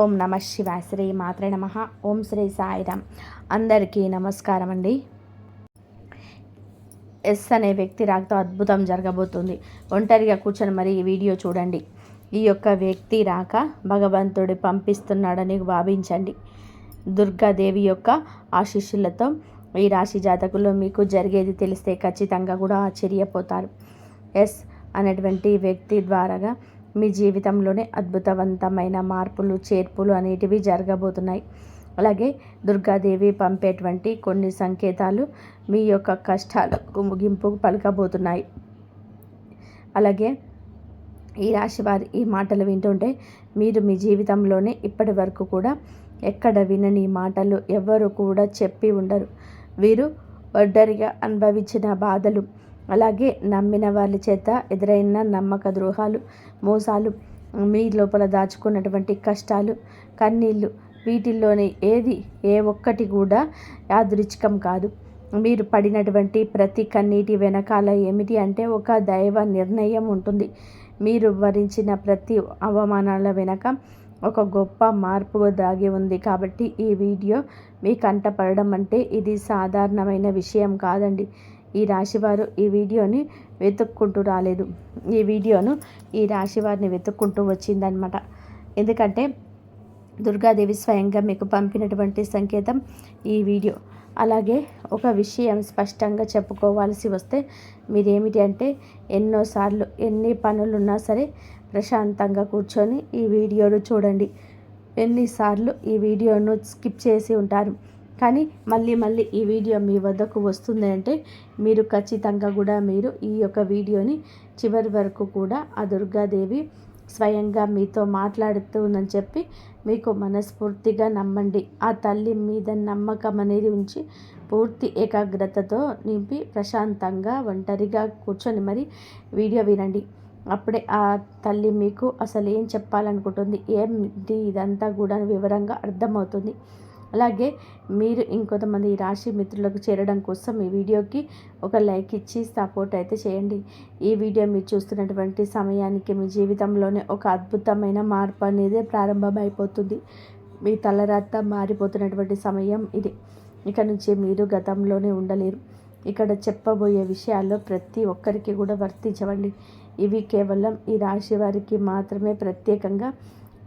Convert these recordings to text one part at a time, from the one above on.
ఓం నమ శివాయ. శ్రీ మాత్రే నమ. ఓం శ్రీ సాయిరామ్. అందరికీ నమస్కారం అండి. ఎస్ అనే వ్యక్తి రాకతో అద్భుతం జరగబోతుంది. ఒంటరిగా కూర్చొని మరి ఈ వీడియో చూడండి. ఈ యొక్క వ్యక్తి రాక భగవంతుడు పంపిస్తున్నాడని భావించండి. దుర్గాదేవి యొక్క ఆశీస్సులతో ఈ రాశి జాతకులు మీకు జరిగేది తెలిస్తే ఖచ్చితంగా కూడా ఆశ్చర్యపోతారు. ఎస్ అనేటువంటి వ్యక్తి ద్వారాగా మీ జీవితంలోనే అద్భుతవంతమైన మార్పులు చేర్పులు అనేటివి జరగబోతున్నాయి. అలాగే దుర్గాదేవి పంపేటువంటి కొన్ని సంకేతాలు మీ యొక్క కష్టాలకు ముగింపు పలకబోతున్నాయి. అలాగే ఈ రాశి వారి ఈ మాటలు వింటుంటే మీరు మీ జీవితంలోనే ఇప్పటి వరకు కూడా ఎక్కడ వినని మాటలు ఎవ్వరు కూడా చెప్పి ఉండరు. వీరు ఒంటరిగా అనుభవించిన బాధలు, అలాగే నమ్మిన వాళ్ళ చేత ఎదురైన నమ్మక ద్రోహాలు, మోసాలు, మీ లోపల దాచుకున్నటువంటి కష్టాలు, కన్నీళ్ళు, వీటిల్లోని ఏ ఒక్కటి కూడా యాదృచ్ఛికం కాదు. మీరు పడినటువంటి ప్రతి కన్నీటి వెనకాల ఏమిటి అంటే ఒక దైవ నిర్ణయం ఉంటుంది. మీరు భరించిన ప్రతి అవమానాల వెనక ఒక గొప్ప మార్పు దాగి ఉంది. కాబట్టి ఈ వీడియో మీ కంటపడడం అంటే ఇది సాధారణమైన విషయం కాదండి. ఈ రాశివారు ఈ వీడియోని వెతుక్కుంటూ రాలేదు. ఈ వీడియోను ఈ రాశివారిని వెతుక్కుంటూ వచ్చిందనమాట. ఎందుకంటే దుర్గాదేవి స్వయంగా మీకు పంపినటువంటి సంకేతం ఈ వీడియో. అలాగే ఒక విషయం స్పష్టంగా చెప్పుకోవాల్సి వస్తే మీరేమిటి అంటే ఎన్నోసార్లు ఎన్ని పనులున్నా సరే ప్రశాంతంగా కూర్చొని ఈ వీడియోను చూడండి. ఎన్నిసార్లు ఈ వీడియోను స్కిప్ చేసి ఉంటారు. కానీ మళ్ళీ ఈ వీడియో మీ వద్దకు వస్తుంది అంటే మీరు ఖచ్చితంగా కూడా మీరు ఈ యొక్క వీడియోని చివరి వరకు కూడా ఆ దుర్గాదేవి స్వయంగా మీతో మాట్లాడుతుందని చెప్పి మీకు మనస్ఫూర్తిగా నమ్మండి. ఆ తల్లి మీద నమ్మకం అనేది ఉంచి పూర్తి ఏకాగ్రతతో నింపి ప్రశాంతంగా ఒంటరిగా కూర్చొని మరి వీడియో వినండి. అప్పుడే ఆ తల్లి మీకు అసలు ఏం చెప్పాలనుకుంటుంది, ఏంటి ఇదంతా కూడా వివరంగా అర్థమవుతుంది. అలాగే మీరు ఇంకొంతమంది రాశి మిత్రులకు చేరడం కోసం ఈ వీడియోకి ఒక లైక్ ఇచ్చి సపోర్ట్ అయితే చేయండి. ఈ వీడియో మీరు చూస్తున్నటువంటి సమయానికి మీ జీవితంలోనే ఒక అద్భుతమైన మార్పు అనేది ప్రారంభమైపోతుంది. మీ తలరాత మారిపోతున్నటువంటి సమయం ఇది. ఇక నుంచి మీరు గతంలోనే ఉండలేరు. ఇక్కడ చెప్పబోయే విషయాల్లో ప్రతి ఒక్కరికి కూడా వర్తించవండి. ఇవి కేవలం ఈ రాశి వారికి మాత్రమే ప్రత్యేకంగా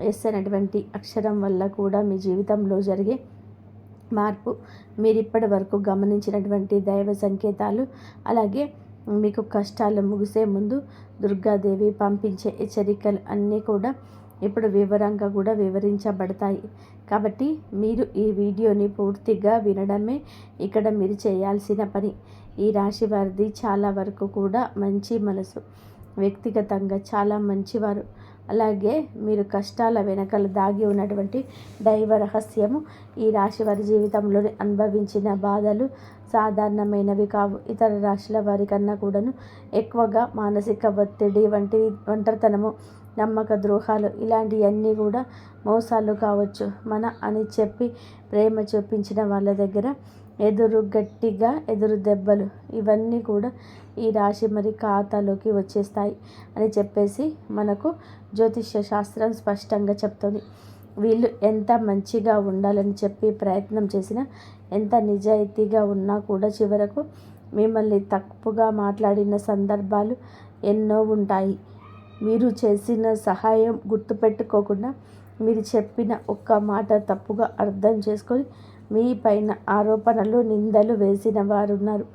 ఎస్ అనేటువంటి అక్షరం వల్ల కూడా మీ జీవితంలో జరిగే మార్పు, మీరు ఇప్పటి వరకు గమనించినటువంటి దైవ సంకేతాలు, అలాగే మీకు కష్టాలు ముగిసే ముందు దుర్గాదేవి పంపించే హెచ్చరికలు అన్నీ కూడా ఇప్పుడు వివరంగా కూడా వివరించబడతాయి. కాబట్టి మీరు ఈ వీడియోని పూర్తిగా వినడమే ఇక్కడ మీరు చేయాల్సిన పని. ఈ రాశి వారిది చాలా వరకు కూడా మంచి మనసు, వ్యక్తిగతంగా చాలా మంచివారు. అలాగే మీరు కష్టాల వెనకాల దాగి ఉన్నటువంటి దైవ రహస్యము, ఈ రాశి వారి జీవితంలో అనుభవించిన బాధలు సాధారణమైనవి కావు. ఇతర రాశుల వారి కన్నా కూడాను ఎక్కువగా మానసిక ఒత్తిడి వంటి ఒంటరితనము, నమ్మక ద్రోహాలు ఇలాంటివన్నీ కూడా మోసాలు కావచ్చు. అని చెప్పి ప్రేమ చూపించిన వాళ్ళ దగ్గర ఎదురు దెబ్బలు ఇవన్నీ కూడా ఈ రాశి మరి ఖాతాలోకి వచ్చేస్తాయి అని చెప్పేసి మనకు జ్యోతిష్య శాస్త్రం స్పష్టంగా చెప్తుంది. వీళ్ళు ఎంత మంచిగా ఉండాలని చెప్పి ప్రయత్నం చేసినా, ఎంత నిజాయితీగా ఉన్నా కూడా చివరకు మిమ్మల్ని తప్పుగా మాట్లాడిన సందర్భాలు ఎన్నో ఉంటాయి. మీరు చేసిన సహాయం గుర్తుపెట్టుకోకుండా మీరు చెప్పిన ఒక్క మాట తప్పుగా అర్థం చేసుకొని మీ పైన ఆరోపణలు నిందలు వేసిన వారు ఉన్నారు.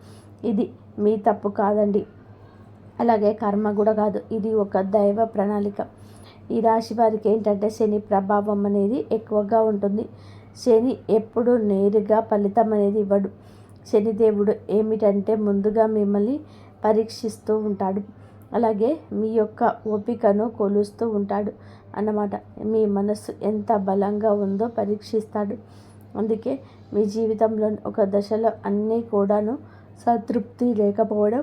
ఇది మీ తప్పు కాదండి, అలాగే కర్మ కూడా కాదు. ఇది ఒక దైవ ప్రణాళిక. ఈ రాశి వారికి ఏంటంటే శని ప్రభావం అనేది ఎక్కువగా ఉంటుంది. శని ఎప్పుడు నేరుగా ఫలితం అనేది ఇవ్వడు. శనిదేవుడు ఏమిటంటే ముందుగా మిమ్మల్ని పరీక్షిస్తూ ఉంటాడు. అలాగే మీ యొక్క ఓపికను కొలుస్తూ ఉంటాడు అన్నమాట. మీ మనస్సు ఎంత బలంగా ఉందో పరీక్షిస్తాడు. అందుకే మీ జీవితంలో ఒక దశలో అన్నీ కూడాను సంతృప్తి లేకపోవడం,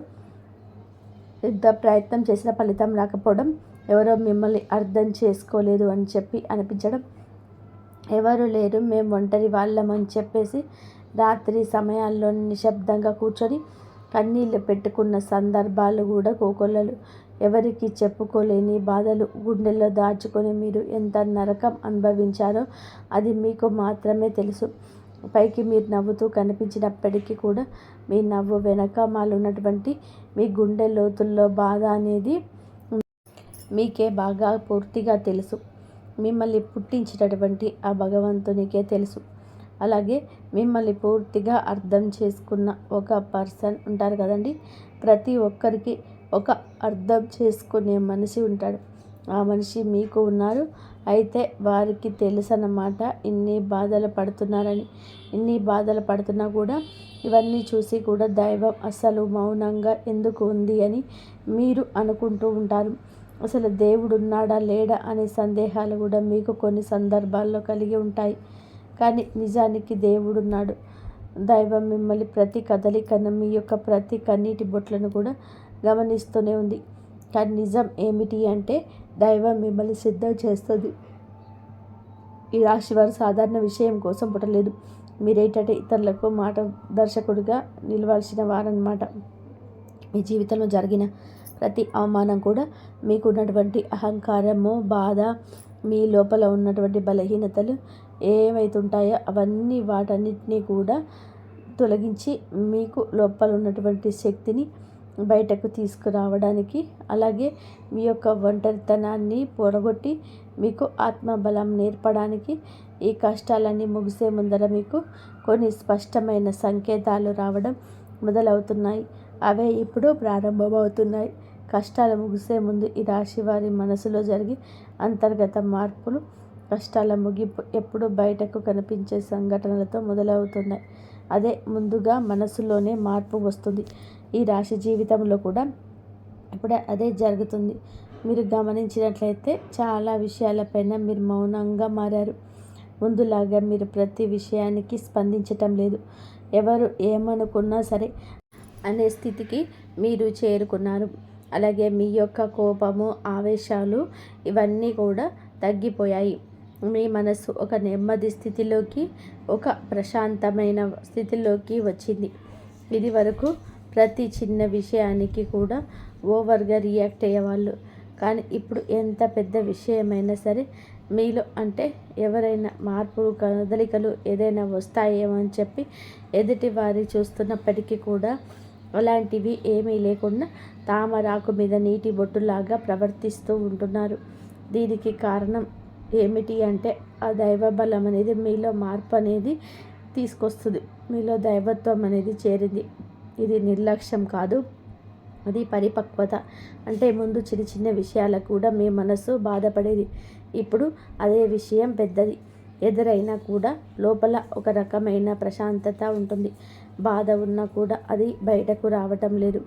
ఎంత ప్రయత్నం చేసిన ఫలితం రాకపోవడం, ఎవరో మిమ్మల్ని అర్థం చేసుకోలేదు అని చెప్పి అనిపించడం, ఎవరు లేరు మేము ఒంటరి వాళ్ళమని చెప్పేసి రాత్రి సమయాల్లో నిశ్శబ్దంగా కూర్చొని కన్నీళ్ళు పెట్టుకున్న సందర్భాలు కూడా కోకొల్లలు. ఎవరికి చెప్పుకోలేని బాధలు గుండెల్లో దాచుకొని మీరు ఎంత నరకం అనుభవించారో అది మీకు మాత్రమే తెలుసు. పైకి మీరు నవ్వుతూ కనిపించినప్పటికీ కూడా మీ నవ్వు వెనకమాలున్నటువంటి మీ గుండె లోతుల్లో బాధ అనేది మీకే బాగా పూర్తిగా తెలుసు. మిమ్మల్ని పుట్టించినటువంటి ఆ భగవంతునికే తెలుసు. అలాగే మిమ్మల్ని పూర్తిగా అర్థం చేసుకున్న ఒక పర్సన్ ఉంటారు కదండి. ప్రతి ఒక్కరికి ఒక అర్థం చేసుకునే మనిషి ఉంటాడు. ఆ మనిషి మీకు ఉన్నారు. అయితే వారికి తెలుసన్నమాట ఇన్ని బాధలు పడుతున్నారని. ఇన్ని బాధలు పడుతున్నా కూడా ఇవన్నీ చూసి కూడా దైవం అసలు మౌనంగా ఎందుకు ఉంది అని మీరు అనుకుంటూ ఉంటారు. అసలు దేవుడు ఉన్నాడా లేడా అనే సందేహాలు కూడా మీకు కొన్ని సందర్భాల్లో కలిగి ఉంటాయి. కానీ నిజానికి దేవుడున్నాడు. దైవం మిమ్మల్ని ప్రతి కదలికను, మీ యొక్క ప్రతి కన్నీటి బొట్లను కూడా గమనిస్తూనే ఉంది. కానీ నిజం ఏమిటి అంటే దైవం మిమ్మల్ని సిద్ధం చేస్తుంది. ఈ రాశి వారు సాధారణ విషయం కోసం పుట్టలేదు. మీరేంటంటే ఇతరులకు మార్గదర్శకుడిగా నిలవాల్సిన వారన్నమాట. మీ జీవితంలో జరిగిన ప్రతి అవమానం కూడా మీకు ఉన్నటువంటి అహంకారము, బాధ, మీ లోపల ఉన్నటువంటి బలహీనతలు ఏవైతుంటాయో అవన్నీ వాటన్నిటినీ కూడా తొలగించి మీకు లోపల ఉన్నటువంటి శక్తిని బయటకు తీసుకురావడానికి, అలాగే మీ యొక్క ఒంటరితనాన్ని పొడగొట్టి మీకు ఆత్మబలం నేర్పడానికి, ఈ కష్టాలన్నీ ముగిసే ముందర మీకు కొన్ని స్పష్టమైన సంకేతాలు రావడం మొదలవుతున్నాయి. అవే ఇప్పుడు ప్రారంభమవుతున్నాయి. కష్టాలు ముగిసే ముందు ఈ రాశి వారి మనసులో జరిగే అంతర్గత మార్పులు, కష్టాల ముగింపు ఎప్పుడు బయటకు కనిపించే సంఘటనలతో మొదలవుతున్నాయి. అదే ముందుగా మనసులోనే మార్పు వస్తుంది. ఈ రాశి జీవితంలో కూడా ఇప్పుడే అదే జరుగుతుంది. మీరు గమనించినట్లయితే చాలా విషయాలపైన మీరు మౌనంగా మారారు. ముందులాగా మీరు ప్రతి విషయానికి స్పందించటం లేదు. ఎవరు ఏమనుకున్నా సరే అనే స్థితికి మీరు చేరుకున్నారు. అలాగే మీ యొక్క కోపము, ఆవేశాలు ఇవన్నీ కూడా తగ్గిపోయాయి. మీ మనసు ఒక నెమ్మది స్థితిలోకి, ఒక ప్రశాంతమైన స్థితిలోకి వచ్చింది. ఇది వరకు ప్రతి చిన్న విషయానికి కూడా ఓవర్గా రియాక్ట్ అయ్యేవాళ్ళు. కానీ ఇప్పుడు ఎంత పెద్ద విషయమైనా సరే మీలో అంటే ఎవరైనా మార్పులు, కదలికలు ఏదైనా వస్తాయేమో అని చెప్పి ఎదుటి వారి చూస్తున్నప్పటికీ కూడా అలాంటివి ఏమీ లేకుండా తామరాకు మీద నీటి బొట్టులాగా ప్రవర్తిస్తూ ఉంటున్నారు. దీనికి కారణం ఏమిటి అంటే ఆ దైవ బలం అనేది మీలో మార్పు అనేది తీసుకొస్తుంది. మీలో దైవత్వం అనేది చేరింది. ఇది నిర్లక్ష్యం కాదు, అది పరిపక్వత. అంటే ముందు చిన్న చిన్న విషయాలకు కూడా మీ మనసు బాధపడేది. ఇప్పుడు అదే విషయం పెద్దది ఎదురైనా కూడా లోపల ఒక రకమైన ప్రశాంతత ఉంటుంది. బాధ ఉన్నా కూడా అది బయటకు రావటం లేదు.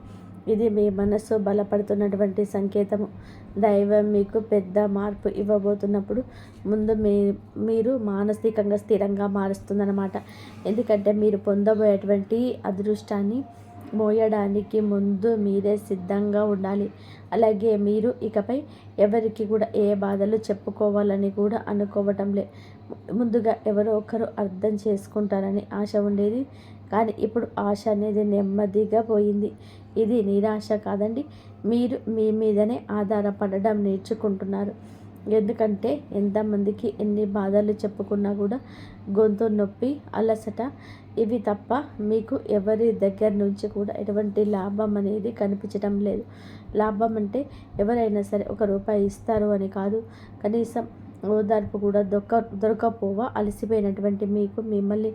ఇది మీ మనస్సు బలపడుతున్నటువంటి సంకేతము. దైవం మీకు పెద్ద మార్పు ఇవ్వబోతున్నప్పుడు ముందు మీరు మానసికంగా స్థిరంగా మారుస్తుందన్నమాట. ఎందుకంటే మీరు పొందబోయేటువంటి అదృష్టాన్ని మోయడానికి ముందు మీరే సిద్ధంగా ఉండాలి. అలాగే మీరు ఇకపై ఎవరికి కూడా ఏ బాధలు చెప్పుకోవాలని కూడా అనుకోవటంలే. ముందుగా ఎవరో ఒకరు అర్థం చేసుకుంటారని ఆశ ఉండేది. కానీ ఇప్పుడు ఆశ అనేది నెమ్మదిగా పోయింది. ఇది నిరాశ కాదండి. మీరు మీ మీదనే ఆధారపడడం నేర్చుకుంటున్నారు. ఎందుకంటే ఎంతమందికి ఎన్ని బాధలు చెప్పుకున్నా కూడా గొంతు నొప్పి, అలసట ఇవి తప్ప మీకు ఎవరి దగ్గర నుంచి కూడా ఎటువంటి లాభం అనేది కనిపించడం లేదు. లాభం అంటే ఎవరైనా సరే ₹1 ఇస్తారు అని కాదు. కనీసం ఓదార్పు కూడా దొరకపోవా అలసిపోయినటువంటి మీకు మిమ్మల్ని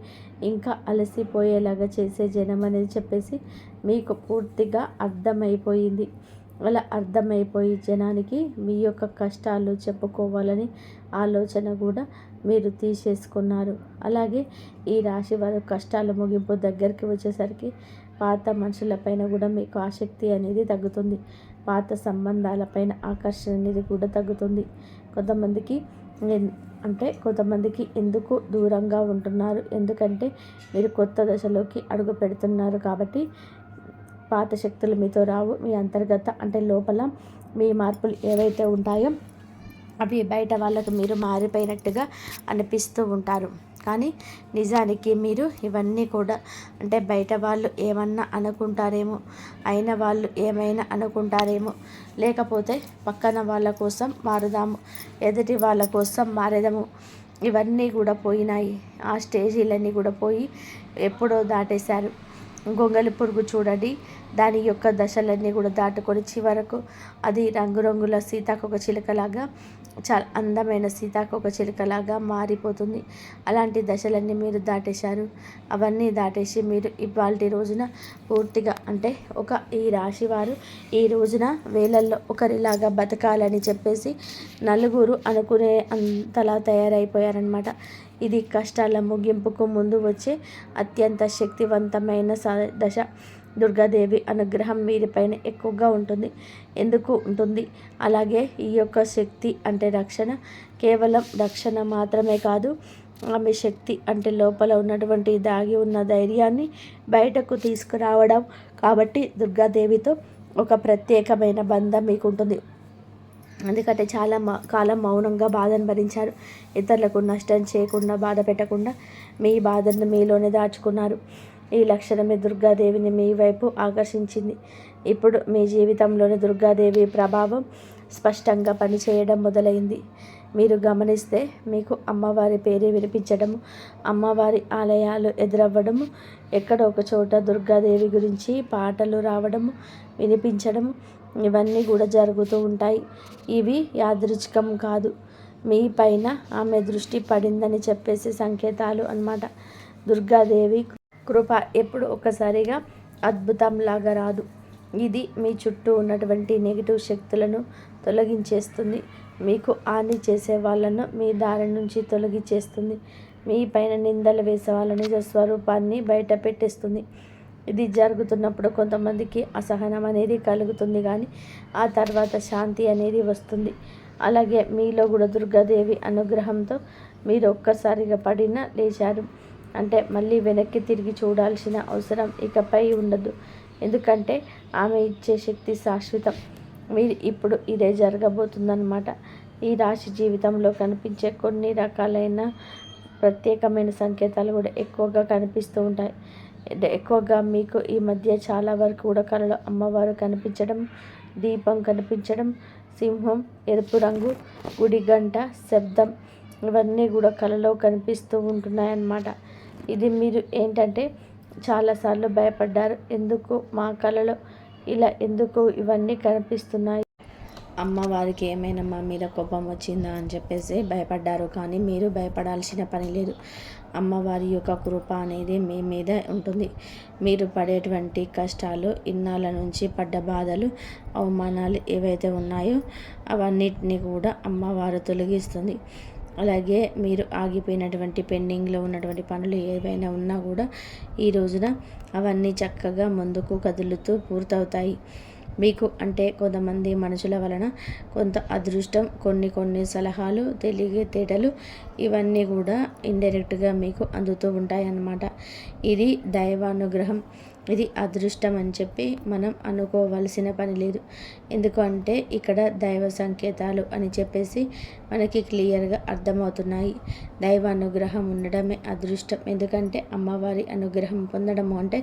ఇంకా అలసిపోయేలాగా చేసే జనం అనేది చెప్పేసి మీకు పూర్తిగా అర్థమైపోయింది. అలా అర్థమైపోయి జనానికి మీ యొక్క కష్టాలు చెప్పుకోవాలని ఆలోచన కూడా మీరు తీసేసుకున్నారు. అలాగే ఈ రాశి వారి కష్టాల ముగింపు దగ్గరికి వచ్చేసరికి పాత మనుషులపైన కూడా మీకు ఆసక్తి అనేది తగ్గుతుంది. పాత సంబంధాలపైన ఆకర్షణ అనేది కూడా తగ్గుతుంది. కొంతమందికి ఎందుకు దూరంగా ఉంటున్నారు? ఎందుకంటే మీరు కొత్త దశలోకి అడుగు పెడుతున్నారు కాబట్టి పాత శక్తులు మీతో రావు. మీ అంతర్గత అంటే లోపల మీ మార్పులు ఏవైతే ఉంటాయో అవి బయట వాళ్ళకు మీరు మారిపోయినట్టుగా అనిపిస్తూ ఉంటారు. కానీ నిజానికి మీరు ఇవన్నీ కూడా అంటే బయట వాళ్ళు ఏమన్నా అనుకుంటారేమో, అయిన వాళ్ళు ఏమైనా అనుకుంటారేమో, లేకపోతే పక్కన వాళ్ళ కోసం మారుదాము, ఎదుటి వాళ్ళ కోసం మారేదాము, ఇవన్నీ కూడా పోయినాయి. ఆ స్టేజీలన్నీ కూడా పోయి ఎప్పుడో దాటేశారు. గొంగలి పురుగు చూడండి, దాని యొక్క దశలన్నీ కూడా దాటుకొని చివరకు అది రంగురంగుల సీతాకోక చిలుకలాగా, చాలా అందమైన సీతాకోక చిలుకలాగా మారిపోతుంది. అలాంటి దశలన్నీ మీరు దాటేశారు. అవన్నీ దాటేసి మీరు ఇవాల్టి రోజున పూర్తిగా అంటే ఈ రాశి వారు ఈ రోజున వేలల్లో ఒకరిలాగా బతకాలని చెప్పేసి నలుగురు అనుకునే అంతలా తయారైపోయారనమాట. ఇది కష్టాల ముగింపుకు ముందు వచ్చే అత్యంత శక్తివంతమైన దశ. దుర్గాదేవి అనుగ్రహం వీరిపైన ఎక్కువగా ఉంటుంది. ఎందుకు ఉంటుంది? అలాగే ఈ యొక్క శక్తి అంటే రక్షణ, కేవలం రక్షణ మాత్రమే కాదు, ఆమె శక్తి అంటే లోపల ఉన్నటువంటి దాగి ఉన్న ధైర్యాన్ని బయటకు తీసుకురావడం. కాబట్టి దుర్గాదేవితో ఒక ప్రత్యేకమైన బంధం మీకు ఉంటుంది. ఎందుకంటే చాలా కాలం మౌనంగా బాధను భరించారు. ఇతరులకు నష్టం చేయకుండా, బాధ పెట్టకుండా మీ బాధను మీలోనే దాచుకున్నారు. ఈ లక్షణమే దుర్గాదేవిని మీ వైపు ఆకర్షించింది. ఇప్పుడు మీ జీవితంలోని దుర్గాదేవి ప్రభావం స్పష్టంగా పనిచేయడం మొదలైంది. మీరు గమనిస్తే మీకు అమ్మవారి పేరే వినిపించడము, అమ్మవారి ఆలయాలు ఎదురవ్వడము, ఎక్కడో ఒక చోట దుర్గాదేవి గురించి పాటలు రావడము, వినిపించడము, ఇవన్నీ కూడా జరుగుతూ ఉంటాయి. ఇవి యాదృచ్ఛికం కాదు, మీ పైన ఆమె దృష్టి పడిందని చెప్పేసి సంకేతాలు అన్నమాట. దుర్గాదేవి కృప ఎప్పుడు ఒక్కసారిగా అద్భుతంలాగా రాదు. ఇది మీ చుట్టూ ఉన్నటువంటి నెగిటివ్ శక్తులను తొలగించేస్తుంది. మీకు హాని చేసే వాళ్ళను మీ దారి నుంచి తొలగించేస్తుంది. మీ పైన నిందలు వేసే వాళ్ళ నిజ స్వరూపాన్ని బయట పెట్టేస్తుంది. ఇది జరుగుతున్నప్పుడు కొంతమందికి అసహనం అనేది కలుగుతుంది, కానీ ఆ తర్వాత శాంతి అనేది వస్తుంది. అలాగే మీలో కూడా దుర్గాదేవి అనుగ్రహంతో మీరు ఒక్కసారిగా పడిన లేచారు అంటే మళ్ళీ వెనక్కి తిరిగి చూడాల్సిన అవసరం ఇకపై ఉండదు. ఎందుకంటే ఆమె ఇచ్చే శక్తి శాశ్వతం. మీరు ఇప్పుడు ఇదే జరగబోతుందన్నమాట. ఈ రాశి జీవితంలో కనిపించే కొన్ని రకాలైన ప్రత్యేకమైన సంకేతాలు కూడా ఎక్కువగా కనిపిస్తూ ఉంటాయి. ఎక్కువగా మీకు ఈ మధ్య చాలా వరకు కూడా కళలో అమ్మవారు కనిపించడం, దీపం కనిపించడం, సింహం, ఎరుపు రంగు, గుడి గంట శబ్దం, ఇవన్నీ కూడా కళలో కనిపిస్తూ ఉంటున్నాయన్నమాట. ఇది మీరు ఏంటంటే చాలాసార్లు భయపడ్డారు. ఎందుకు మా కళలో ఎందుకు ఇవన్నీ కనిపిస్తున్నాయి, అమ్మవారికి ఏమైనా మా మీద కోపం వచ్చిందా అని చెప్పేసి భయపడ్డారు. కానీ మీరు భయపడాల్సిన పని లేదు. అమ్మవారి యొక్క కృప అనేది మీ మీద ఉంటుంది. మీరు పడేటువంటి కష్టాలు, ఇన్నాళ్ళ నుంచి పడ్డ బాధలు, అవమానాలు ఏవైతే ఉన్నాయో అవన్నిటిని కూడా అమ్మవారు తొలగిస్తుంది. అలాగే మీరు ఆగిపోయినటువంటి పెండింగ్లో ఉన్నటువంటి పనులు ఏవైనా ఉన్నా కూడా ఈ రోజున అవన్నీ చక్కగా ముందుకు కదులుతూ పూర్తవుతాయి. మీకు అంటే కొంతమంది మనుషుల వలన కొంత అదృష్టం, కొన్ని సలహాలు, తెలివితేటలు, ఇవన్నీ కూడా ఇండైరెక్ట్గా మీకు అందుతూ ఉంటాయన్నమాట. ఇది దైవానుగ్రహం, ఇది అదృష్టం అని చెప్పి మనం అనుకోవాల్సిన పని లేదు. ఎందుకంటే ఇక్కడ దైవ సంకేతాలు అని చెప్పేసి మనకి క్లియర్గా అర్థమవుతున్నాయి. దైవ అనుగ్రహం ఉండడమే అదృష్టం. ఎందుకంటే అమ్మవారి అనుగ్రహం పొందడము అంటే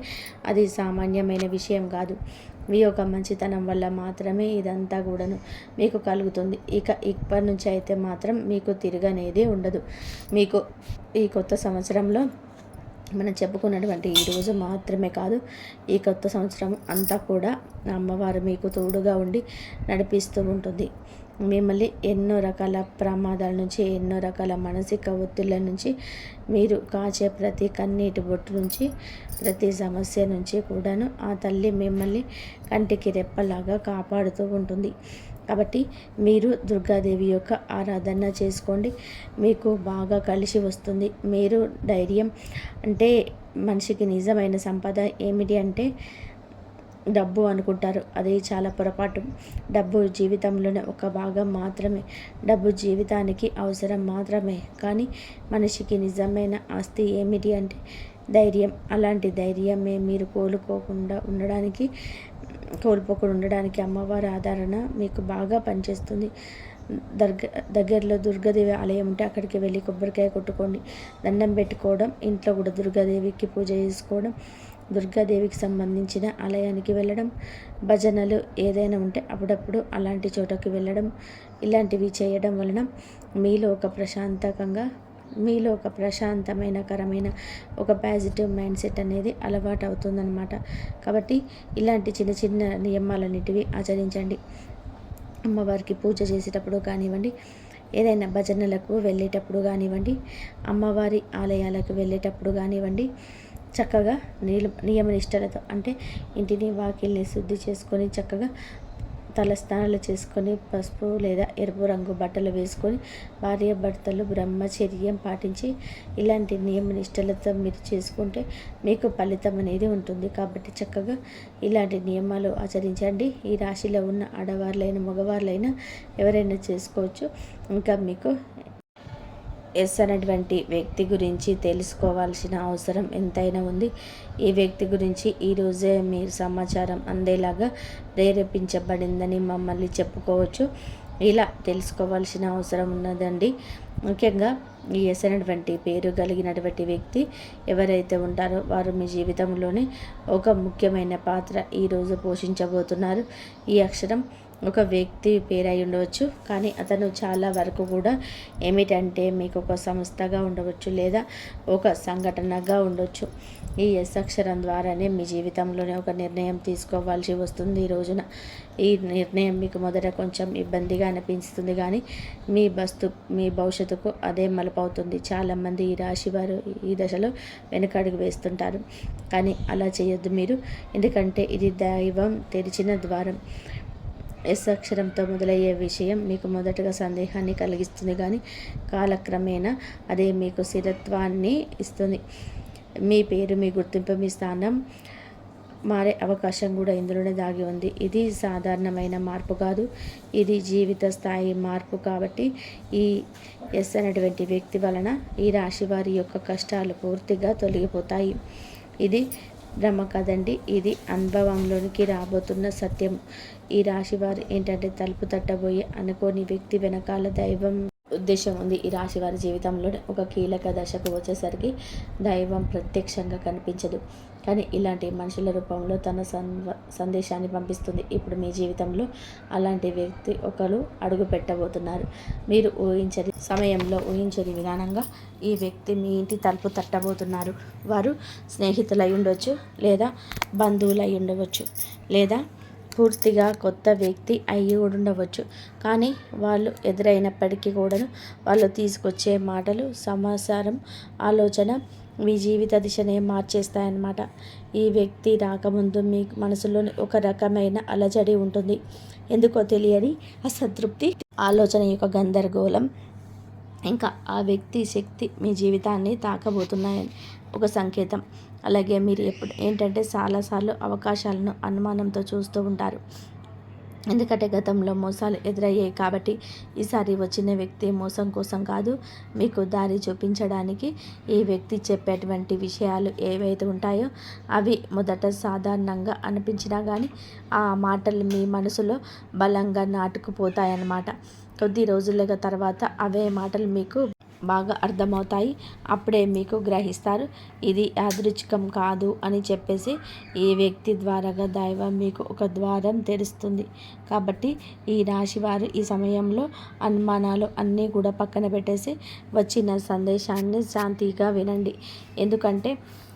అది సామాన్యమైన విషయం కాదు. మీ యొక్క మంచితనం వల్ల మాత్రమే ఇదంతా కూడాను మీకు కలుగుతుంది. ఇప్పటి నుంచి అయితే మాత్రం మీకు తిరగనేది ఉండదు. మీకు ఈ కొత్త సంవత్సరంలో మనం చెప్పుకున్నటువంటి ఈ రోజు మాత్రమే కాదు, ఈ కొత్త సంవత్సరం అంతా కూడా అమ్మవారు మీకు తోడుగా ఉండి నడిపిస్తూ ఉంటుంది. మిమ్మల్ని ఎన్నో రకాల ప్రమాదాల నుంచి, ఎన్నో రకాల మానసిక ఒత్తిళ్ళ నుంచి, మీరు కాచే ప్రతి కన్నీటి బొట్టు నుంచి, ప్రతి సమస్య నుంచి కూడాను ఆ తల్లి మిమ్మల్ని కంటికి రెప్పలాగా కాపాడుతూ ఉంటుంది. కాబట్టి మీరు దుర్గాదేవి యొక్క ఆరాధన చేసుకోండి, మీకు బాగా కలిసి వస్తుంది. మీరు ధైర్యం అంటే మనిషికి నిజమైన సంపద ఏమిటి అంటే డబ్బు అనుకుంటారు. అది చాలా పొరపాటు. డబ్బు జీవితంలోనే ఒక భాగం మాత్రమే. డబ్బు జీవితానికి అవసరం మాత్రమే. కానీ మనిషికి నిజమైన ఆస్తి ఏమిటి అంటే ధైర్యం. అలాంటి ధైర్యమే మీరు కోల్పోకుండా ఉండడానికి అమ్మవారి ఆదరణ మీకు బాగా పనిచేస్తుంది. దగ్గరలో దుర్గాదేవి ఆలయం ఉంటే అక్కడికి వెళ్ళి కొబ్బరికాయ కొట్టుకోండి, దండం పెట్టుకోవడం, ఇంట్లో కూడా దుర్గాదేవికి పూజ చేసుకోవడం, దుర్గాదేవికి సంబంధించిన ఆలయానికి వెళ్ళడం, భజనలు ఏదైనా ఉంటే అప్పుడప్పుడు అలాంటి చోటకి వెళ్ళడం, ఇలాంటివి చేయడం వలన మీలో ఒక ప్రశాంతమైన ఒక పాజిటివ్ మైండ్ సెట్ అనేది అలవాటు అవుతుందన్నమాట. కాబట్టి ఇలాంటి చిన్న చిన్న నియమాలన్నిటివి ఆచరించండి. అమ్మవారికి పూజ చేసేటప్పుడు కానివ్వండి, ఏదైనా భజనలకు వెళ్ళేటప్పుడు కానివ్వండి, అమ్మవారి ఆలయాలకు వెళ్ళేటప్పుడు కానివ్వండి, చక్కగా నియమనిష్టలతో అంటే ఇంటిని వాకిల్ని శుద్ధి చేసుకొని చక్కగా తలస్నానాలు చేసుకొని పసుపు లేదా ఎరుపు రంగు బట్టలు వేసుకొని భార్యాభర్తలు బ్రహ్మచర్యం పాటించి ఇలాంటి నియమనిష్టలతో మీరు చేసుకుంటే మీకు ఫలితం అనేది ఉంటుంది. కాబట్టి చక్కగా ఇలాంటి నియమాలు ఆచరించండి. ఈ రాశిలో ఉన్న ఆడవార్లైనా మగవార్లైనా ఎవరైనా చేసుకోవచ్చు. ఇంకా మీకు ఎస్ అనేటువంటి వ్యక్తి గురించి తెలుసుకోవాల్సిన అవసరం ఎంతైనా ఉంది. ఈ వ్యక్తి గురించి ఈరోజే మీరు సమాచారం అందేలాగా ప్రేరేపించబడిందని మమ్మల్ని చెప్పుకోవచ్చు. ఇలా తెలుసుకోవాల్సిన అవసరం ఉన్నదండి. ముఖ్యంగా ఈ ఎస్ అనేటువంటి పేరు కలిగినటువంటి వ్యక్తి ఎవరైతే ఉంటారో వారు మీ జీవితంలోనే ఒక ముఖ్యమైన పాత్ర ఈరోజు పోషించబోతున్నారు. ఈ అక్షరం ఒక వ్యక్తి పేరై ఉండవచ్చు, కానీ అతను చాలా వరకు కూడా ఏమిటంటే మీకు ఒక సంస్థగా ఉండవచ్చు లేదా ఒక సంఘటనగా ఉండొచ్చు. ఈ ఎస్ అక్షరం ద్వారానే మీ జీవితంలోనే ఒక నిర్ణయం తీసుకోవాల్సి వస్తుంది. ఈ రోజున ఈ నిర్ణయం మీకు మొదట కొంచెం ఇబ్బందిగా అనిపిస్తుంది, కానీ మీ భవిష్యత్తుకు అదే మలుపవుతుంది. చాలామంది ఈ రాశి వారు ఈ దశలో వెనుకడుగు వేస్తుంటారు, కానీ అలా చేయొద్దు మీరు. ఎందుకంటే ఇది దైవం తెరిచిన ద్వారం. ఎస్ అక్షరంతో మొదలయ్యే విషయం మీకు మొదటగా సందేహాన్ని కలిగిస్తుంది, కానీ కాలక్రమేణా అదే మీకు స్థిరత్వాన్ని ఇస్తుంది. మీ పేరు, మీ గుర్తింపు, మీ స్థానం మారే అవకాశం కూడా ఇందులోనే దాగి ఉంది. ఇది సాధారణమైన మార్పు కాదు, ఇది జీవిత స్థాయి మార్పు. కాబట్టి ఈ ఎస్ అనేటువంటి వ్యక్తి వలన ఈ రాశి వారి యొక్క కష్టాలు పూర్తిగా తొలగిపోతాయి. ఇది భ్రమ కదండి, ఇది అనుభవంలోనికి రాబోతున్న సత్యం. ఈ రాశి వారు ఏంటంటే తలుపు తట్టబోయే అనుకోని వ్యక్తి వెనకాల దైవం ఉద్దేశం ఉంది. ఈ రాశి వారి జీవితంలోనే ఒక కీలక దశకు వచ్చేసరికి దైవం ప్రత్యక్షంగా కనిపించదు, కానీ ఇలాంటి మనుషుల రూపంలో తన సందేశాన్ని పంపిస్తుంది. ఇప్పుడు మీ జీవితంలో అలాంటి వ్యక్తి ఒకరు అడుగు పెట్టబోతున్నారు. మీరు ఊహించని సమయంలో ఊహించని విధానంగా ఈ వ్యక్తి మీ ఇంటి తలుపు తట్టబోతున్నారు. వారు స్నేహితులై ఉండవచ్చు, లేదా బంధువులై ఉండవచ్చు, లేదా పూర్తిగా కొత్త వ్యక్తి అయ్యి ఉండవచ్చు. కానీ వాళ్ళు ఎదురైనప్పటికీ కూడాను వాళ్ళు తీసుకొచ్చే మాటలు, సమాచారం, ఆలోచన మీ జీవిత దిశనే మార్చేస్తాయన్నమాట. ఈ వ్యక్తి రాకముందు మీ మనసులోని ఒక రకమైన అలజడి ఉంటుంది. ఎందుకో తెలియని అసంతృప్తి, ఆలోచన యొక్క గందరగోళం, ఇంకా ఆ వ్యక్తి శక్తి మీ జీవితాన్ని తాకబోతున్నాయని ఒక సంకేతం. అలాగే మీరు ఏంటంటే చాలాసార్లు అవకాశాలను అనుమానంతో చూస్తూ ఉంటారు. ఎందుకంటే గతంలో మోసాలు ఎదురయ్యాయి. కాబట్టి ఈసారి వచ్చిన వ్యక్తి మోసం కోసం కాదు, మీకు దారి చూపించడానికి ఈ వ్యక్తి చెప్పేటువంటి విషయాలు ఏవైతే ఉంటాయో అవి మొదట సాధారణంగా అనిపించినా కానీ ఆ మాటలు మీ మనసులో బలంగా నాటుకుపోతాయన్నమాట. కొద్ది రోజుల తర్వాత అవే మాటలు మీకు బాగా అర్థమవుతాయి. అప్పుడే మీకు గ్రహిస్తారు ఇది యాదృచ్ఛికం కాదు అని చెప్పేసి ఈ వ్యక్తి ద్వారాగా దైవం మీకు ఒక ద్వారం తెరుస్తుంది. కాబట్టి ఈ రాశివారు ఈ సమయంలో అనుమానాలు అన్నీ కూడా పక్కన పెట్టేసి వచ్చిన సందేశాన్ని శాంతిగా వినండి. ఎందుకంటే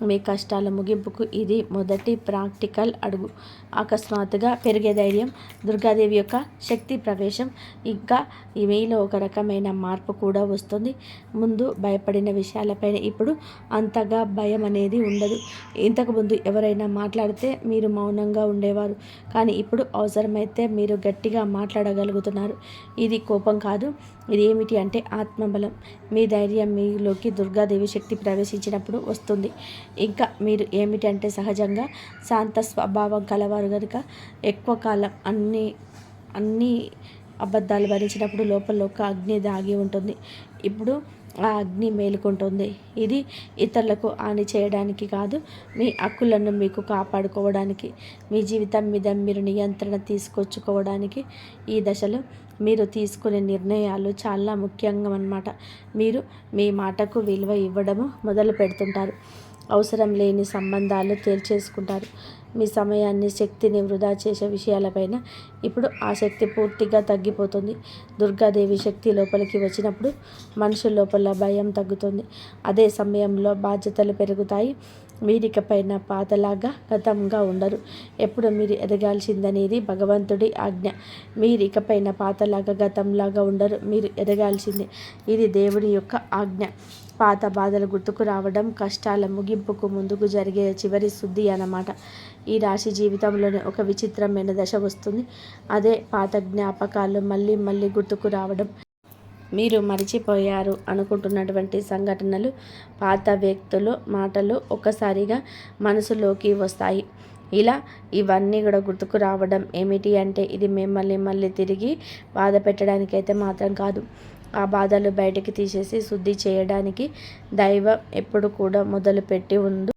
మీ కష్టాల ముగింపుకు ఇది మొదటి ప్రాక్టికల్ అడుగు. అకస్మాత్తుగా పెరిగే ధైర్యం, దుర్గాదేవి యొక్క శక్తి ప్రవేశం, ఇంకా మీలో ఒక రకమైన మార్పు కూడా వస్తుంది. ముందు భయపడిన విషయాలపైన ఇప్పుడు అంతగా భయం అనేది ఉండదు. ఇంతకుముందు ఎవరైనా మాట్లాడితే మీరు మౌనంగా ఉండేవారు, కానీ ఇప్పుడు అవసరమైతే మీరు గట్టిగా మాట్లాడగలుగుతున్నారు. ఇది కోపం కాదు, ఇది ఏమిటి అంటే ఆత్మబలం. మీ ధైర్యం మీలోకి దుర్గాదేవి శక్తి ప్రవేశించినప్పుడు వస్తుంది. ఇంకా మీరు ఏమిటంటే సహజంగా శాంత స్వభావం కలవారు కనుక ఎక్కువ కాలం అన్ని అబద్ధాలు భరించినప్పుడు లోపల ఒక అగ్ని దాగి ఉంటుంది. ఇప్పుడు ఆ అగ్ని మేలుకుంటుంది. ఇది ఇతరులకు హాని చేయడానికి కాదు, మీ హక్కులను మీకు కాపాడుకోవడానికి, మీ జీవితం మీద మీరు నియంత్రణ తీసుకొచ్చుకోవడానికి ఈ దశలో మీరు తీసుకునే నిర్ణయాలు చాలా ముఖ్యంగా అన్నమాట. మీరు మీ మాటకు విలువ ఇవ్వడము మొదలు పెడుతుంటారు. అవసరం లేని సంబంధాలు తేల్చేసుకుంటారు. మీ సమయాన్ని, శక్తిని వృధా చేసే విషయాలపైన ఇప్పుడు ఆ శక్తి పూర్తిగా తగ్గిపోతుంది. దుర్గాదేవి శక్తి లోపలికి వచ్చినప్పుడు మనుషుల లోపల భయం తగ్గుతుంది. అదే సమయంలో బాధ్యతలు పెరుగుతాయి. మీరికపైన పాతలాగా గతంగా ఉండరు. ఎప్పుడు మీరు ఎదగాల్సిందనేది భగవంతుడి ఆజ్ఞ. మీరికపైన పాతలాగా గతంలాగా ఉండరు. మీరు ఎదగాల్సిందే. ఇది దేవుడి యొక్క ఆజ్ఞ. పాత బాధలు గుర్తుకు రావడం కష్టాల ముగింపుకు ముందుకు జరిగే చివరి శుద్ధి అన్నమాట. ఈ రాశి జీవితంలోనే ఒక విచిత్రమైన దశ వస్తుంది. అదే పాత జ్ఞాపకాలు మళ్ళీ మళ్ళీ గుర్తుకు రావడం. మీరు మరిచిపోయారు అనుకుంటున్నటువంటి సంఘటనలు, పాత వ్యక్తులు, మాటలు ఒక్కసారిగా మనసులోకి వస్తాయి. ఇలా ఇవన్నీ కూడా గుర్తుకు రావడం ఏమిటి అంటే ఇది మిమ్మల్ని మళ్ళీ తిరిగి బాధ పెట్టడానికైతే మాత్రం కాదు. ఆ బాధలు బయటికి తీసేసి శుద్ధి చేయడానికి దైవం ఎప్పుడు కూడా మొదలుపెట్టి ఉంది.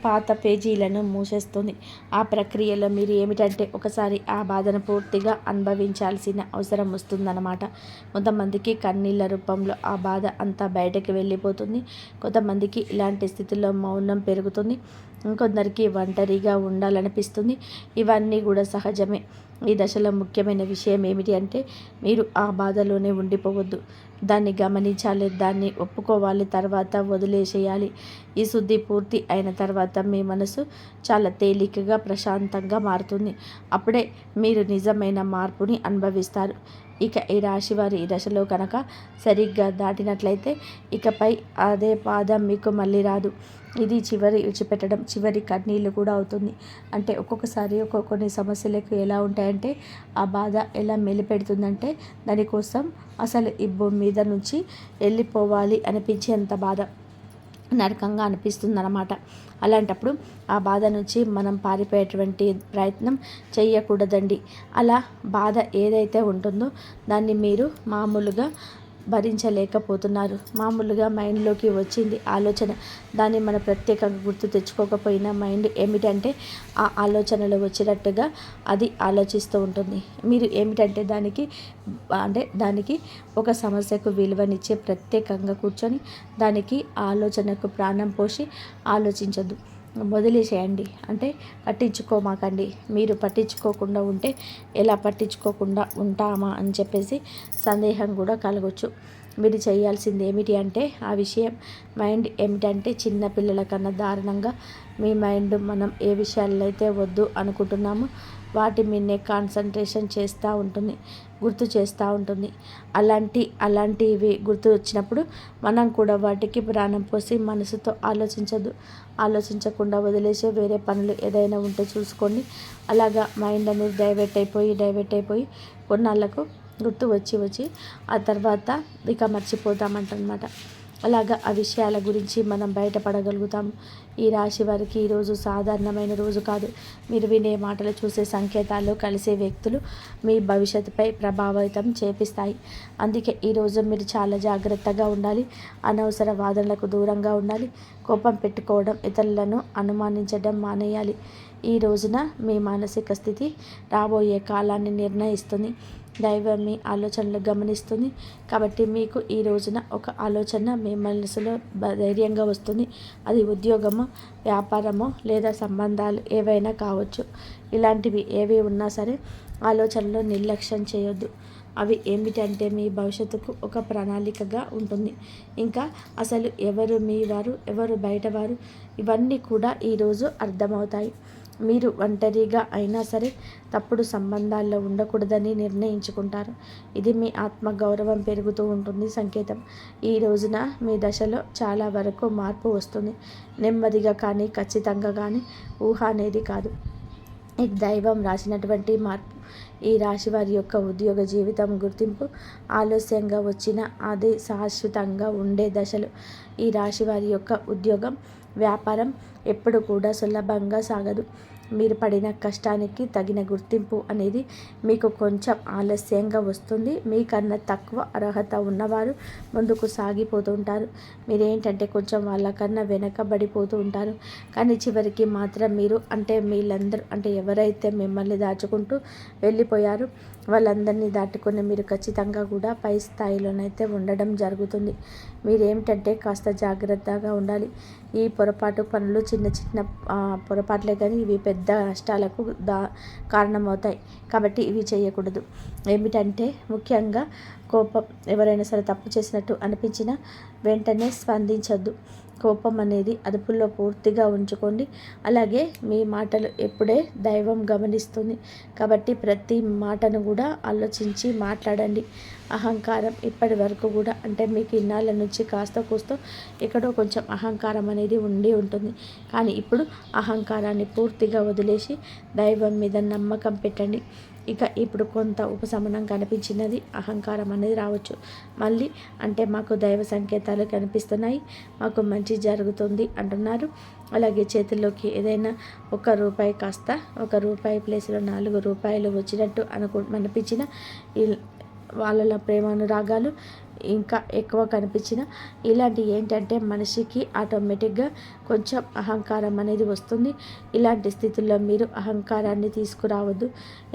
పాత పేజీలను మూసేస్తుంది. ఆ ప్రక్రియలో మీరు ఏమిటంటే ఒకసారి ఆ బాధను పూర్తిగా అనుభవించాల్సిన అవసరం వస్తుందన్నమాట. కొంతమందికి కన్నీళ్ళ రూపంలో ఆ బాధ అంతా బయటకు వెళ్ళిపోతుంది. కొంతమందికి ఇలాంటి స్థితిలో మౌనం పెరుగుతుంది. ఇంకొందరికి ఒంటరిగా ఉండాలనిపిస్తుంది. ఇవన్నీ కూడా సహజమే. ఈ దశలో ముఖ్యమైన విషయం ఏమిటి అంటే మీరు ఆ బాధలోనే ఉండిపోవద్దు. దాన్ని గమనించాలి, దాన్ని ఒప్పుకోవాలి, తర్వాత వదిలేసేయాలి. ఈ శుద్ధి పూర్తి అయిన తర్వాత మీ మనసు చాలా తేలికగా, ప్రశాంతంగా మారుతుంది. అప్పుడే మీరు నిజమైన మార్పుని అనుభవిస్తారు. ఇక ఈ రాశి వారి ఈ దశలో కనుక సరిగ్గా దాటినట్లయితే ఇకపై అదే పాదం మీకు మళ్ళీ రాదు. ఇది చివరి విడిచిపెట్టడం, చివరి కన్నీళ్ళు కూడా అవుతుంది. అంటే ఒక్కొక్కసారి కొన్ని సమస్యలకు ఎలా ఉంటాయంటే ఆ బాధ ఎలా మెలిపెడుతుందంటే దానికోసం అసలు ఈ భూమి మీద నుంచి వెళ్ళిపోవాలి అనిపించేంత బాధ, నరకంగా అనిపిస్తుందన్నమాట. అలాంటప్పుడు ఆ బాధ నుంచి మనం పారిపోయేటువంటి ప్రయత్నం చేయకూడదండి. అలా బాధ ఏదైతే ఉంటుందో దాన్ని మీరు మామూలుగా భరించలేకపోతున్నారు. మామూలుగా మైండ్లోకి వచ్చింది ఆలోచన, దాన్ని మనం ప్రత్యేకంగా గుర్తు తెచ్చుకోకపోయినా మైండ్ ఏమిటంటే ఆ ఆలోచనలు వచ్చినట్టుగా అది ఆలోచిస్తూ ఉంటుంది. మీరు ఏమిటంటే దానికి ఒక సమస్యకు విలువనిచ్చే ప్రత్యేకంగా కూర్చొని దానికి ఆలోచనకు ప్రాణం పోసి ఆలోచించద్దు. వదిలేసేయండి. అంటే పట్టించుకోమాకండి. మీరు పట్టించుకోకుండా ఉంటే ఎలా పట్టించుకోకుండా ఉంటామా అని చెప్పేసి సందేహం కూడా కలగవచ్చు. మీరు చేయాల్సింది ఏమిటి అంటే ఆ విషయం మైండ్ ఏమిటంటే చిన్న పిల్లల కన్నా దారుణంగా మీ మైండ్ మనం ఏ విషయాల్లో అయితే వద్దు అనుకుంటున్నామో వాటి మీదనే కాన్సన్ట్రేషన్ చేస్తూ ఉంటుంది, గుర్తు చేస్తూ ఉంటుంది. అలాంటివి గుర్తు వచ్చినప్పుడు మనం కూడా వాటికి ప్రాణం పోసి మనసుతో ఆలోచించకుండా వదిలేసే వేరే పనులు ఏదైనా ఉంటే చూసుకోండి. అలాగా మైండ్ అనేది డైవర్ట్ అయిపోయి కొన్నాళ్ళకు గుర్తు వచ్చి ఆ తర్వాత ఇక మర్చిపోతామంటనమాట. అలాగా ఆ విషయాల గురించి మనం బయటపడగలుగుతాము. ఈ రాశి వారికి ఈరోజు సాధారణమైన రోజు కాదు. మీరు వినే మాటలు, చూసే సంకేతాలు, కలిసే వ్యక్తులు మీ భవిష్యత్తుపై ప్రభావితం చేపిస్తాయి. అందుకే ఈరోజు మీరు చాలా జాగ్రత్తగా ఉండాలి. అనవసర వాదనలకు దూరంగా ఉండాలి. కోపం పెట్టుకోవడం, ఇతరులను అనుమానించడం మానేయాలి. ఈ రోజున మీ మానసిక స్థితి రాబోయే కాలాన్ని నిర్ణయిస్తుంది. దైవం మీ ఆలోచనలు గమనిస్తుంది. కాబట్టి మీకు ఈ రోజున ఒక ఆలోచన మీ మనసులో ధైర్యంగా వస్తుంది. అది ఉద్యోగమో, వ్యాపారమో లేదా సంబంధాలు ఏవైనా కావచ్చు. ఇలాంటివి ఏవి ఉన్నా సరే ఆలోచనలో నిర్లక్ష్యం చేయొద్దు. అవి ఏమిటంటే మీ భవిష్యత్తుకు ఒక ప్రణాళికగా ఉంటుంది. ఇంకా అసలు ఎవరు మీ వారు, ఎవరు బయటవారు, ఇవన్నీ కూడా ఈరోజు అర్థమవుతాయి. మీరు ఒంటరిగా అయినా సరే తప్పుడు సంబంధాల్లో ఉండకూడదని నిర్ణయించుకుంటారు. ఇది మీ ఆత్మగౌరవం పెరుగుతూ ఉంటుంది సంకేతం. ఈ రోజున మీ దశలో చాలా వరకు మార్పు వస్తుంది. నెమ్మదిగా కానీ ఖచ్చితంగా కానీ ఊహ అనేది కాదు. ఇది దైవం రాసినటువంటి మార్పు. ఈ రాశి వారి యొక్క ఉద్యోగ జీవితం గుర్తింపు ఆలస్యంగా వచ్చిన అది శాశ్వతంగా ఉండే దశలు. ఈ రాశి వారి యొక్క ఉద్యోగం, వ్యాపారం ఎప్పుడు కూడా సులభంగా సాగదు. మీరు పడిన కష్టానికి తగిన గుర్తింపు అనేది మీకు కొంచెం ఆలస్యంగా వస్తుంది. మీకన్నా తక్కువ అర్హత ఉన్నవారు ముందుకు సాగిపోతూ ఉంటారు. మీరేంటంటే కొంచెం వాళ్ళకన్నా వెనకబడిపోతూ ఉంటారు. కానీ చివరికి మాత్రం మీరు అంటే వీళ్ళందరూ అంటే ఎవరైతే మిమ్మల్ని దాచుకుంటూ వెళ్ళిపోయారో వాళ్ళందరినీ దాటుకొని మీరు ఖచ్చితంగా కూడా పై స్థాయిలోనైతే ఉండడం జరుగుతుంది. మీరేమిటంటే కాస్త జాగ్రత్తగా ఉండాలి. ఈ పొరపాటు పనులు చిన్న చిన్న పొరపాట్లే కానీ ఇవి పెద్ద నష్టాలకు కారణమవుతాయి. కాబట్టి ఇవి చేయకూడదు. ఏమిటంటే ముఖ్యంగా కోపం, ఎవరైనా సరే తప్పు చేసినట్టు అనిపించినా వెంటనే స్పందించొద్దు. కోపం అనేది అదుపులో పూర్తిగా ఉంచుకోండి. అలాగే మీ మాటలు ఎప్పుడే దైవం గమనిస్తుంది. కాబట్టి ప్రతి మాటను కూడా ఆలోచించి మాట్లాడండి. అహంకారం ఇప్పటి వరకు కూడా అంటే మీకు ఇన్నాళ్ళ నుంచి కాస్త కూస్తో ఎక్కడో కొంచెం అహంకారం అనేది ఉండి ఉంటుంది. కానీ ఇప్పుడు అహంకారాన్ని పూర్తిగా వదిలేసి దైవం మీద నమ్మకం పెట్టండి. ఇక ఇప్పుడు కొంత ఉపశమనం కనిపించినది. అహంకారం అనేది రావచ్చు. మళ్ళీ అంటే మాకు దైవ సంకేతాలు కనిపిస్తున్నాయి, మాకు మంచి జరుగుతుంది అంటున్నారు. అలాగే చేతుల్లోకి ఏదైనా ₹1 కాస్త ₹1 ప్లేస్లో ₹4 వచ్చినట్టు అనిపించిన వాళ్ళ ప్రేమానురాగాలు ఇంకా ఎక్కువ కనిపించిన ఇలాంటి ఏంటంటే మనిషికి ఆటోమేటిక్గా కొంచెం అహంకారం అనేది వస్తుంది. ఇలాంటి స్థితుల్లో మీరు అహంకారాన్ని తీసుకురావద్దు.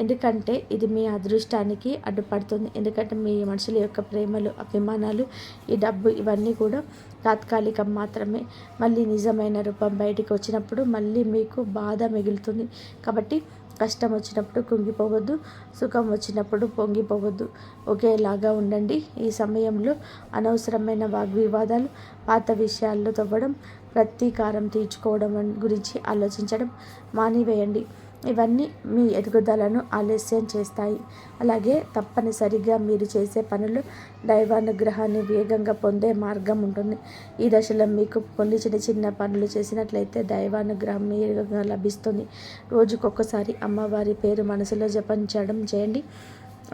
ఎందుకంటే ఇది మీ అదృష్టానికి అడ్డుపడుతుంది. ఎందుకంటే మీ మనుషుల యొక్క ప్రేమలు, అభిమానాలు, ఈ డబ్బు ఇవన్నీ కూడా తాత్కాలికం మాత్రమే. మళ్ళీ నిజమైన రూపం బయటికి వచ్చినప్పుడు మళ్ళీ మీకు బాధ మిగులుతుంది. కాబట్టి కష్టం వచ్చినప్పుడు కుంగిపోవద్దు, సుఖం వచ్చినప్పుడు పొంగిపోవద్దు. ఒకేలాగా ఉండండి. ఈ సమయంలో అనవసరమైన వాగ్వివాదాలు, పాత విషయాల్లో తవ్వడం, ప్రతీకారం తీర్చుకోవడం గురించి ఆలోచించడం మానివేయండి. ఇవన్నీ మీ ఎదుగుదలను ఆలస్యం చేస్తాయి. అలాగే తప్పనిసరిగా మీరు చేసే పనులు దైవానుగ్రహాన్ని వేగంగా పొందే మార్గం ఉంటుంది. ఈ దశలో మీకు కొన్ని చిన్న చిన్న పనులు చేసినట్లయితే దైవానుగ్రహం వేగంగా లభిస్తుంది. రోజుకొకసారి అమ్మవారి పేరు మనసులో జపించడం చేయండి.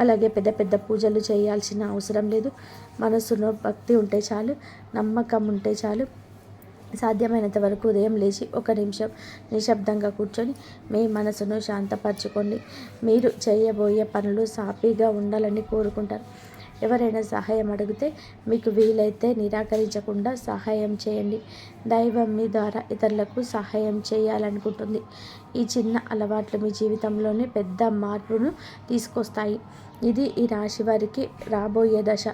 అలాగే పెద్ద పెద్ద పూజలు చేయాల్సిన అవసరం లేదు. మనసులో భక్తి ఉంటే చాలు, నమ్మకం ఉంటే చాలు. సాధ్యమైనంత వరకు ఉదయం లేచి 1 నిమిషం నిశ్శబ్దంగా కూర్చొని మీ మనసును శాంతపరచుకోండి. మీరు చేయబోయే పనులు సాఫీగా ఉండాలని కోరుకుంటారు. ఎవరైనా సహాయం అడిగితే మీకు వీలైతే నిరాకరించకుండా సహాయం చేయండి. దైవం మీ ద్వారా ఇతరులకు సహాయం చేయాలనుకుంటుంది. ఈ చిన్న అలవాట్లు మీ జీవితంలోనే పెద్ద మార్పును తీసుకొస్తాయి. ఇది ఈ రాశి వారికి రాబోయే దశ.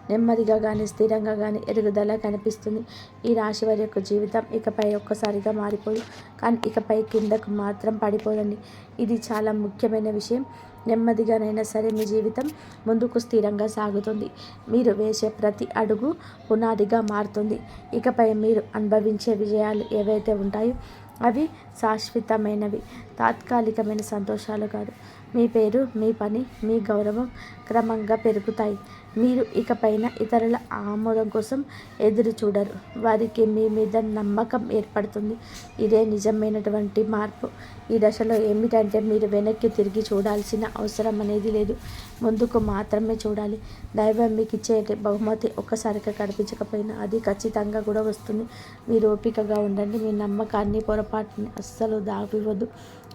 నెమ్మదిగా కానీ స్థిరంగా కానీ ఎదుగుదల కనిపిస్తుంది. ఈ రాశి వారి యొక్క జీవితం ఇకపై ఒక్కసారిగా మారిపోదు. కానీ ఇకపై కిందకు మాత్రం పడిపోదండి. ఇది చాలా ముఖ్యమైన విషయం. నెమ్మదిగానైనా సరే మీ జీవితం ముందుకు స్థిరంగా సాగుతుంది. మీరు వేసే ప్రతి అడుగు పునాదిగా మారుతుంది. ఇకపై మీరు అనుభవించే విజయాలు ఏవైతే ఉంటాయో అవి శాశ్వతమైనవి, తాత్కాలికమైన సంతోషాలు కాదు. మీ పేరు, మీ పని, మీ గౌరవం క్రమంగా పెరుగుతాయి. మీరు ఇకపైన ఇతరుల ఆమోదం కోసం ఎదురు చూడరు. వారికి మీ మీద నమ్మకం ఏర్పడుతుంది. ఇదే నిజమైనటువంటి మార్పు. ఈ దశలో ఏమిటంటే మీరు వెనక్కి తిరిగి చూడాల్సిన అవసరం అనేది లేదు. ముందుకు మాత్రమే చూడాలి. దైవం మీకు ఇచ్చే బహుమతి ఒక్కసారిగా కనిపించకపోయినా అది ఖచ్చితంగా కూడా వస్తుంది. మీరు ఓపికగా ఉండండి. మీ నమ్మకాన్ని, పొరపాటుని అస్సలు దాటివద్దు.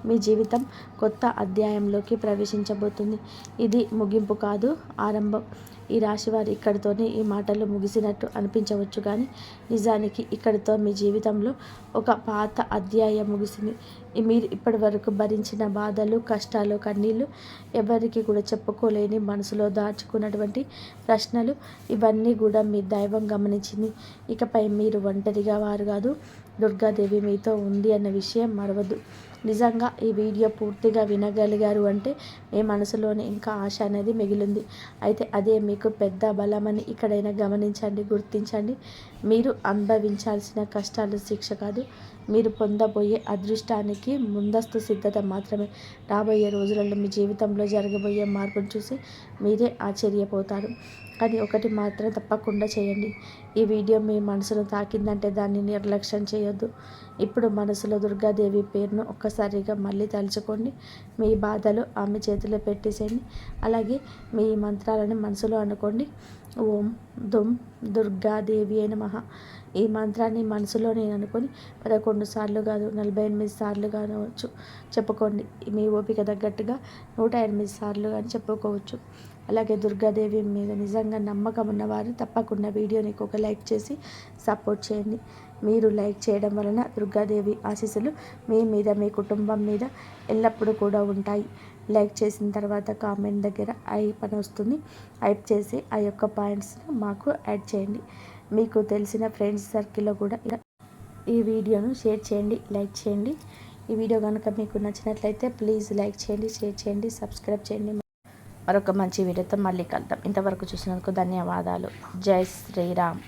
మీ జీవితం కొత్త అధ్యాయంలోకి ప్రవేశించబోతుంది. ఇది ముగింపు కాదు, ఆరంభం. ఈ రాశివారు ఇక్కడితోనే ఈ మాటలు ముగిసినట్టు అనిపించవచ్చు, కానీ నిజానికి ఇక్కడితో మీ జీవితంలో ఒక పాత అధ్యాయం ముగిసింది. మీరు ఇప్పటి వరకు భరించిన బాధలు, కష్టాలు, కన్నీళ్ళు, ఎవరికి కూడా చెప్పుకోలేని మనసులో దాచుకున్నటువంటి ప్రశ్నలు, ఇవన్నీ కూడా మీ దైవం గమనించింది. ఇకపై మీరు ఒంటరిగా వారు కాదు, దుర్గాదేవి మీతో ఉంది అన్న విషయం మరవద్దు. నిజంగా ఈ వీడియో పూర్తిగా వినగలిగారు అంటే మీ మనసులోనే ఇంకా ఆశ అనేది మిగిలింది. అయితే అదే మీకు పెద్ద బలమని ఇక్కడైనా గమనించండి, గుర్తించండి. మీరు అనుభవించాల్సిన కష్టాలు శిక్ష కాదు, మీరు పొందబోయే అదృష్టానికి ముందస్తు సిద్ధత మాత్రమే. రాబోయే రోజులలో మీ జీవితంలో జరగబోయే మార్పును చూసి మీరే ఆశ్చర్యపోతారు. కానీ ఒకటి మాత్రం తప్పకుండా చేయండి. ఈ వీడియో మీ మనసును తాకిందంటే దాన్ని నిర్లక్ష్యం చేయొద్దు. ఇప్పుడు మనసులో దుర్గాదేవి పేరును ఒక్కసారిగా మళ్ళీ తలుచుకోండి. మీ బాధలు ఆమె చేతిలో పెట్టేసేయండి. అలాగే మీ మంత్రాలను మనసులో అనుకోండి. ఓం దుమ్ దుర్గాదేవి అయిన మహా ఈ మంత్రాన్ని మనసులో నేను అనుకొని 11 సార్లు కాదు 48 సార్లు కావచ్చు చెప్పుకోండి. మీ ఓపిక తగ్గట్టుగా 108 సార్లు కానీ చెప్పుకోవచ్చు. అలాగే దుర్గాదేవి మీద నిజంగా నమ్మకం ఉన్నవారు తప్పకుండా వీడియోని ఒక లైక్ చేసి సపోర్ట్ చేయండి. మీరు లైక్ చేయడం వలన దుర్గాదేవి ఆశీస్సులు మీ మీద మీ కుటుంబం మీద ఎల్లప్పుడూ కూడా ఉంటాయి. లైక్ చేసిన తర్వాత కామెంట్ దగ్గర ఐప్ అని వస్తుంది. ఐప్ చేసి ఆ యొక్క పాయింట్స్ని మాకు యాడ్ చేయండి. మీకు తెలిసిన ఫ్రెండ్స్ సర్కిల్లో కూడా ఈ వీడియోను షేర్ చేయండి, లైక్ చేయండి. ఈ వీడియో కనుక మీకు నచ్చినట్లయితే ప్లీజ్ లైక్ చేయండి, షేర్ చేయండి, సబ్స్క్రైబ్ చేయండి. మరొక మంచి వీడియోతో మళ్ళీ కలుద్దాం. ఇంతవరకు చూసినందుకు ధన్యవాదాలు. జై శ్రీరామ్.